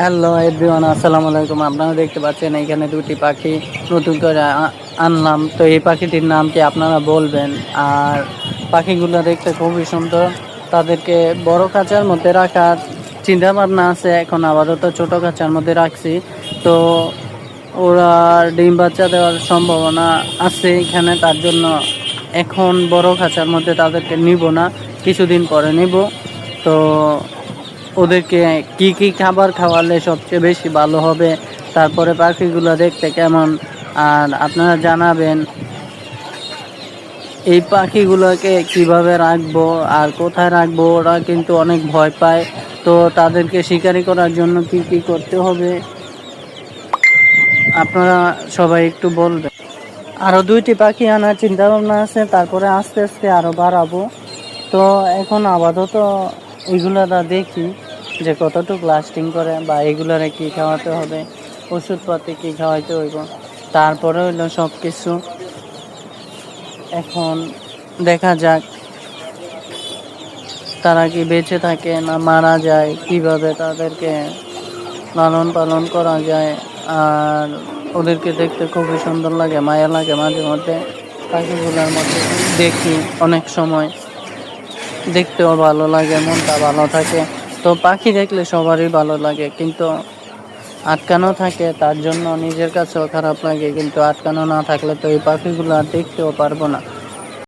Hello everyone, আসসালামু আলাইকুম। আপনারা দেখতে পাচ্ছেন এখানে দুটি পাখি নতুন করে আনলাম। তো এই পাখিটির নাম কি আপনারা বলবেন। আর পাখিগুলো দেখতে খুবই সুন্দর। তাদেরকে বড় খাঁচার মধ্যে রাখার চিন্তা ভাবনা আছে, এখন আপাতত ছোট খাঁচার মধ্যে রাখছি। তো ওরা ডিম বাচ্চা দেওয়ার সম্ভাবনা আছে এখানে, তার জন্য এখন বড় খাঁচার মধ্যে তাদেরকে নিব না, কিছুদিন পরে নিব। তো ওদেরকে কি কি খাবার খাওয়ালে সবচেয়ে বেশি ভালো হবে, তারপরে পাখিগুলো দেখতে কেমন, আর আপনারা জানাবেন এই পাখিগুলোকে কিভাবে রাখবো আর কোথায় রাখবো। ওরা কিন্তু অনেক ভয় পায়, তো তাদেরকে শিকারি করার জন্য কি কি করতে হবে আপনারা সবাই একটু বলবেন। আরও দুইটি পাখি আনার চিন্তা ভাবনা আছে, তারপরে আস্তে আস্তে আরও বাড়াবো। তো এখন আপাতত এগুলাটা দেখি যে কতটুকু লাস্টিং করে, বা এগুলারে কি খাওয়াতে হবে, ওষুধপাতি কি খাওয়াইতে হইব, তারপরে হইলো সব কিছু। এখন দেখা যাক তারা কি বেঁচে থাকে না মারা যায়, কিভাবে তাদেরকে লালন পালন করা যায়। আর ওদেরকে দেখতে খুবই সুন্দর লাগে, মায়া লাগে মাঝে মধ্যে। পাখিগুলোর মধ্যে দেখি অনেক সময়, দেখতেও ভালো লাগে, মনটা ভালো থাকে। তো পাখি দেখলে সবারই ভালো লাগে, কিন্তু আটকানো থাকে তার জন্য নিজের কাছেও খারাপ লাগে। কিন্তু আটকানো না থাকলে তো এই পাখিগুলো আর দেখতেও পারবো না।